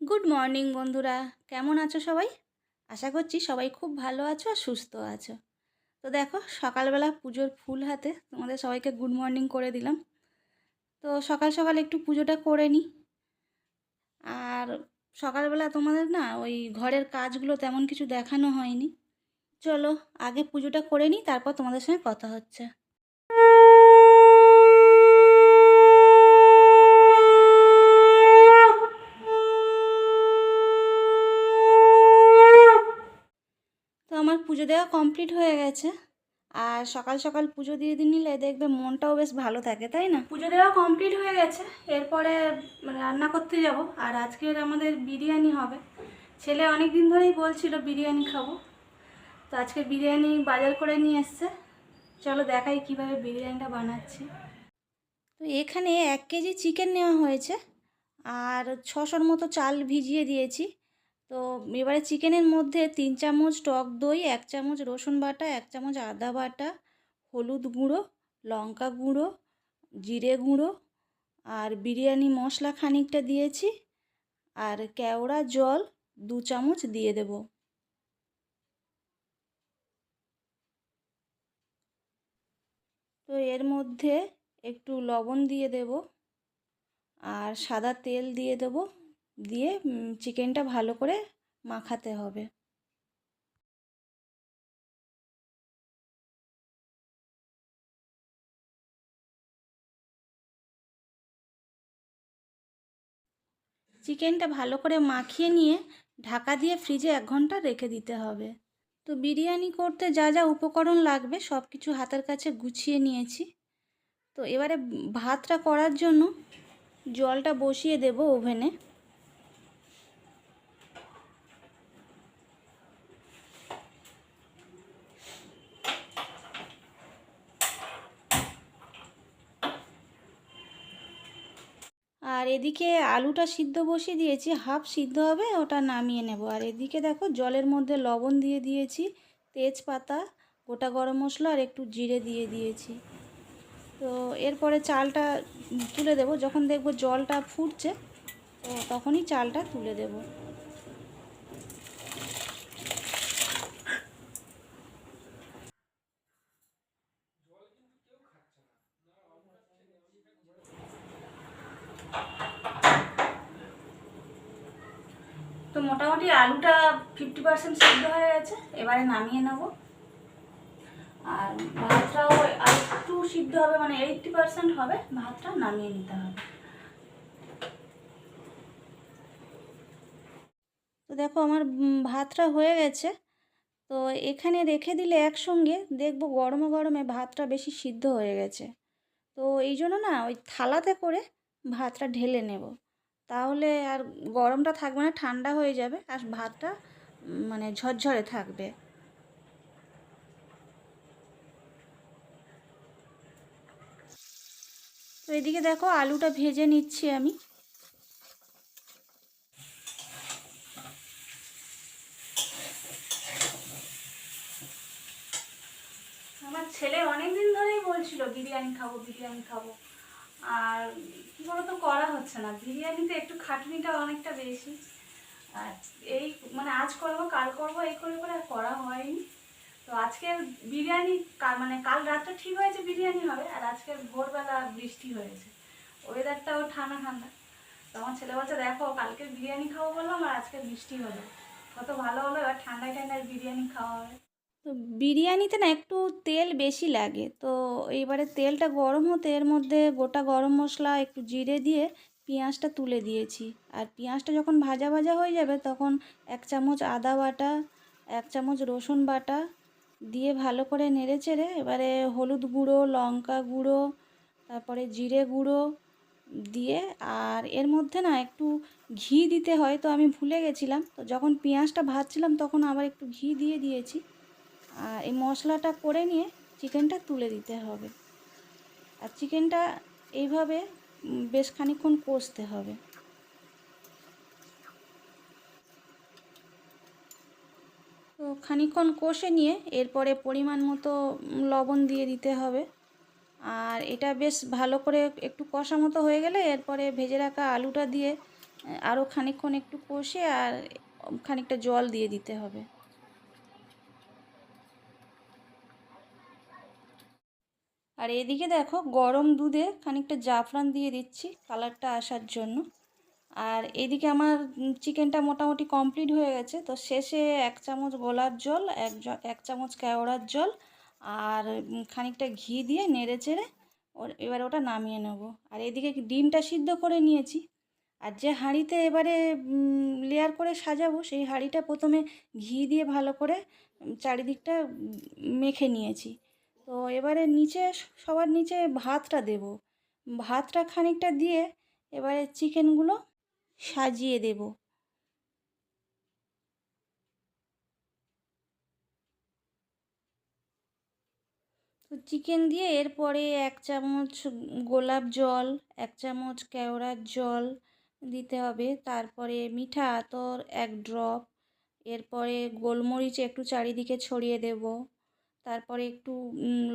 Good morning বন্ধুরা, কেমন আছো সবাই? আশা করছি সবাই খুব ভালো আছো আর সুস্থ আছো। তো দেখো, সকালবেলা পুজোর ফুল হাতে তোমাদের সবাইকে গুড মর্নিং করে দিলাম। তো সকাল সকাল একটু পুজোটা করে নিই। আর সকালবেলা তোমাদের না ওই ঘরের কাজগুলো তেমন কিছু দেখানো হয়নি। চলো আগে পুজোটা করে নিই, তারপর তোমাদের সঙ্গে কথা হচ্ছে। তো আমার পুজো দেওয়া কমপ্লিট হয়ে গেছে। আর সকাল সকাল পুজো দিয়ে নিলে দেখবে মনটাও বেশ ভালো থাকে, তাই না? পুজো দেওয়া কমপ্লিট হয়ে গেছে, এরপরে রান্না করতে যাব। আর আজকের আমাদের বিরিয়ানি হবে। ছেলে অনেক দিন ধরেই বলছিল বিরিয়ানি খাবো, তো আজকে বিরিয়ানি বাজার করে নিয়ে এসছে। চলো দেখাই কিভাবে বিরিয়ানিটা বানাচ্ছি। তো এখানে 1 কেজি চিকেন নেওয়া হয়েছে আর 600-র মতো চাল ভিজিয়ে দিয়েছি। তো এবারে চিকেনের মধ্যে 3 চামচ টক দই, 1 চামচ রসুন বাটা, 1 চামচ আদা বাটা, হলুদ গুঁড়ো, লঙ্কা গুঁড়ো, জিরে গুঁড়ো আর বিরিয়ানি মশলা খানিকটা দিয়েছি। আর কেওড়া জল 2 চামচ দিয়ে দেব। তো এর মধ্যে একটু লবণ দিয়ে দেব আর সাদা তেল দিয়ে দেব। দিয়ে চিকেনটা ভালো করে মাখাতে হবে। চিকেনটা ভালো করে মাখিয়ে নিয়ে ঢাকা দিয়ে ফ্রিজে 1 ঘন্টা রেখে দিতে হবে। তো বিরিয়ানি করতে যা যা উপকরণ লাগবে সব কিছু হাতের কাছে গুছিয়ে নিয়েছি। তো এবারে ভাতটা করার জন্য জলটা বসিয়ে দেব ওভেনে। আর এদিকে আলুটা সিদ্ধ বসিয়ে দিয়েছি, হাফ সিদ্ধ হবে, ওটা নামিয়ে নেব। আর এদিকে দেখো জলের মধ্যে লবণ দিয়ে দিয়েছি, তেজপাতা, গোটা গরম মশলা আর একটু জিরে দিয়ে দিয়েছি। তো এরপরে চালটা তুলে দেব। যখন দেখব জলটা ফুটছে তো তখনই চালটা তুলে দেব। তো মোটামুটি আলুটা 50% সিদ্ধ হয়ে গেছে, এবারে নামিয়ে নেব। আর ভাতটাও আর একটু সিদ্ধ হবে, মানে 80% হবে, ভাতটা নামিয়ে নিতে হবে। তো দেখো আমার ভাতটা হয়ে গেছে। তো এখানে রেখে দিলে একসঙ্গে দেখবো গরমে গরমে ভাতটা বেশি সিদ্ধ হয়ে গেছে। তো এই জন্য না ওই থালাতে করে ভাতটা ঢেলে নেব, তাহলে আর গরমটা থাকবে না, ঠান্ডা হয়ে যাবে আর ভাতটা মানে ঝরঝরে থাকবে। তো এদিকে দেখো আলুটা ভেজে নিচ্ছি আমি। আমার ছেলে অনেক দিন ধরেই বলছিল বিরিয়ানি খাবো বিরিয়ানি খাবো, আর কী বলতো করা হচ্ছে না। বিরিয়ানিতে একটু খাটনিটা অনেকটা বেশি। আর এই মানে আজ করবো কাল করবো এই করে করে আর করা হয়নি। তো আজকের বিরিয়ানি মানে কাল রাতটা ঠিক হয়েছে বিরিয়ানি হবে, আর আজকের ভোরবেলা বৃষ্টি হয়েছে, ওয়েদারটাও ঠান্ডা ঠান্ডা। তো আমার ছেলে বলছে দেখো কালকে বিরিয়ানি খাবো বললাম আর আজকে বৃষ্টি হলো, কত ভালো হলো, এবার ঠান্ডায় ঠান্ডায় বিরিয়ানি খাওয়া হবে। তো বিরিয়ানিতে না একটু তেল বেশি লাগে। তো এইবারে তেলটা গরম হতে এর মধ্যে গোটা গরম মশলা একটু জিরে দিয়ে পেঁয়াজটা তুলে দিয়েছি। আর পেঁয়াজটা যখন ভাজা ভাজা হয়ে যাবে তখন 1 চামচ আদা বাটা, 1 চামচ রসুন বাটা দিয়ে ভালো করে নেড়ে চেড়ে এবারে হলুদ গুঁড়ো, লঙ্কা গুঁড়ো, তারপরে জিরে গুঁড়ো দিয়ে, আর এর মধ্যে না একটু ঘি দিতে হয়, তো আমি ভুলে গেছিলাম। তো যখন পেঁয়াজটা ভাজছিলাম তখন আবার একটু ঘি দিয়ে দিয়েছি। আর এই মশলাটা করে নিয়ে চিকেনটা তুলে দিতে হবে। আর চিকেনটা এইভাবে বেশ খানিকক্ষণ কষতে হবে। তো খানিকক্ষণ কষে নিয়ে এরপরে পরিমাণ মতো লবণ দিয়ে দিতে হবে। আর এটা বেশ ভালো করে একটু কষা মতো হয়ে গেলে এরপরে ভেজে রাখা আলুটা দিয়ে আরও খানিকক্ষণ একটু কষে আর খানিকটা জল দিয়ে দিতে হবে। আর এদিকে দেখো গরম দুধে খানিকটা জাফরান দিয়ে দিচ্ছি কালারটা আসার জন্য। আর এদিকে আমার চিকেনটা মোটামুটি কমপ্লিট হয়ে গেছে। তো শেষে 1 চামচ গোলাপ জল, 1 চামচ কেওড়ার জল আর খানিকটা ঘি দিয়ে নেড়ে চেড়ে এবার ওটা নামিয়ে নেব। আর এদিকে ডিমটা সিদ্ধ করে নিয়েছি। আর যে হাঁড়িতে এবারে লেয়ার করে সাজাবো সেই হাঁড়িটা প্রথমে ঘি দিয়ে ভালো করে চারিদিকটা মেখে নিয়েছি। তো এবারে নিচে সবার নিচে ভাতটা দেব। ভাতটা খানিকটা দিয়ে এবারে চিকেনগুলো সাজিয়ে দেব। তো চিকেন দিয়ে এরপরে 1 চামচ গোলাপ জল, 1 চামচ কেওড়ার জল দিতে হবে। তারপরে মিঠা আতর 1 ড্রপ, এরপরে গোলমরিচ একটু চারিদিকে ছড়িয়ে দেব। তারপরে একটু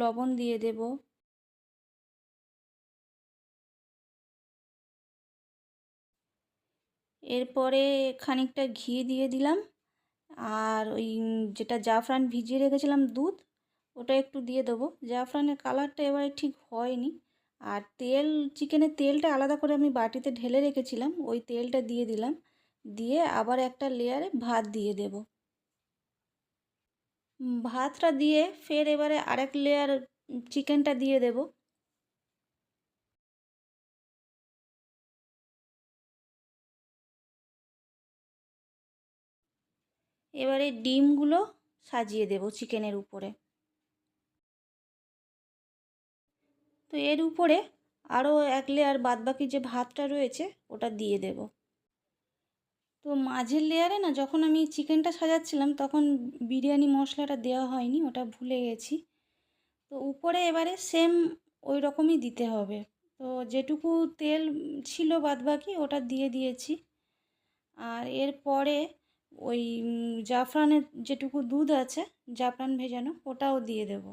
লবণ দিয়ে দেব। এরপরে খানিকটা ঘি দিয়ে দিলাম। আর ওই যেটা জাফরান ভিজিয়ে রেখেছিলাম দুধ, ওটা একটু দিয়ে দেবো। জাফরানের কালারটা এবারে ঠিক হয়নি। আর তেল, চিকেনের তেলটা আলাদা করে আমি বাটিতে ঢেলে রেখেছিলাম, ওই তেলটা দিয়ে দিলাম। দিয়ে আবার একটা লেয়ারে ভাত দিয়ে দেব। ভাতটা দিয়ে ফের এবারে আরেক লেয়ার চিকেনটা দিয়ে দেব। এবারে ডিমগুলো সাজিয়ে দেব চিকেনের উপরে। তো এর উপরে আরও 1 লেয়ার বাদবাকি যে ভাতটা রয়েছে ওটা দিয়ে দেব। তো মাঝের লেয়ারে না যখন আমি চিকেনটা সাজাচ্ছিলাম তখন বিরিয়ানি মশলাটা দেওয়া হয়নি, ওটা ভুলে গেছি। তো উপরে এবারে সেম ওই রকমই দিতে হবে। তো যেটুকু তেল ছিল বাদবাকি ওটা দিয়ে দিয়েছি। আর এরপরে ওই জাফরানের যেটুকু দুধ আছে, জাফরান ভেজানো, ওটাও দিয়ে দেব।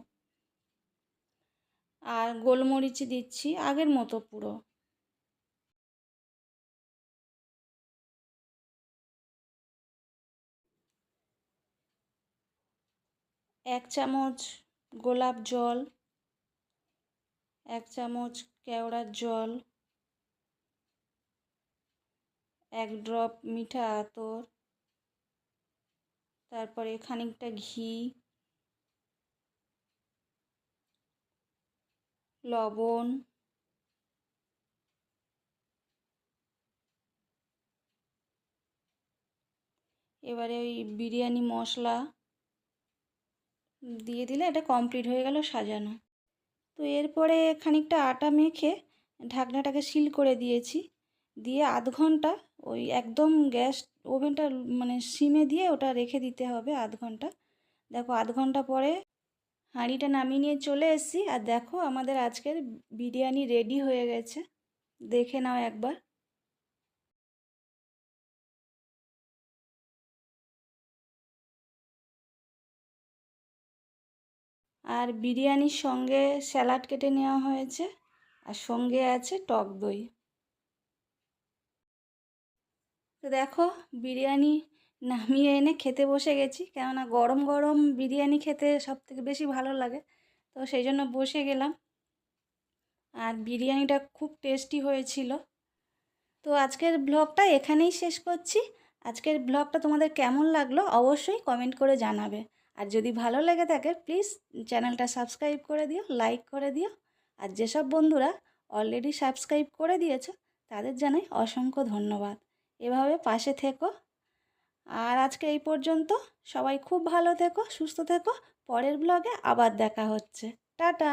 আর গোলমরিচ দিচ্ছি আগের মতো পুরো। 1 চামচ গোলাপ জল, 1 চামচ কেওড়ার জল, 1 ড্রপ মিঠা আতর, তারপরে খানিকটা ঘি, লবণ, এবারে ওই বিরিয়ানি মশলা দিয়ে দিলে এটা কমপ্লিট হয়ে গেল সাজানো। তো এরপরে খানিকটা আটা মেখে ঢাকনাটাকে সিল করে দিয়েছি। দিয়ে 1/2 ঘন্টা ওই একদম গ্যাস ওভেনটা মানে সিমে দিয়ে ওটা রেখে দিতে হবে 1/2 ঘন্টা। দেখো 1/2 ঘন্টা পরে হাঁড়িটা নামিয়ে নিয়ে চলে এসেছি। আর দেখো আমাদের আজকের বিরিয়ানি রেডি হয়ে গেছে, দেখে নাও একবার। আর বিরিয়ানির সঙ্গে স্যালাড কেটে নেওয়া হয়েছে, আর সঙ্গে আছে টক দই। তো দেখো বিরিয়ানি নামিয়ে এনে খেতে বসে গেছি, কেননা গরম গরম বিরিয়ানি খেতে সবথেকে বেশি ভালো লাগে। তো সেই জন্য বসে গেলাম। আর বিরিয়ানিটা খুব টেস্টি হয়েছিল। তো আজকের ব্লগটা এখানেই শেষ করছি। আজকের ব্লগটা তোমাদের কেমন লাগলো অবশ্যই কমেন্ট করে জানাবে। আর যদি ভালো লেগে থাকে প্লিজ চ্যানেলটা সাবস্ক্রাইব করে দিও, লাইক করে দিও। আর যেসব বন্ধুরা অলরেডি সাবস্ক্রাইব করে দিয়েছো তাদের জানাই অসংখ্য ধন্যবাদ। এভাবে পাশে থেকো। আর আজকে এই পর্যন্ত। সবাই খুব ভালো থেকো, সুস্থ থেকো। পরের ব্লগে আবার দেখা হচ্ছে। টাটা।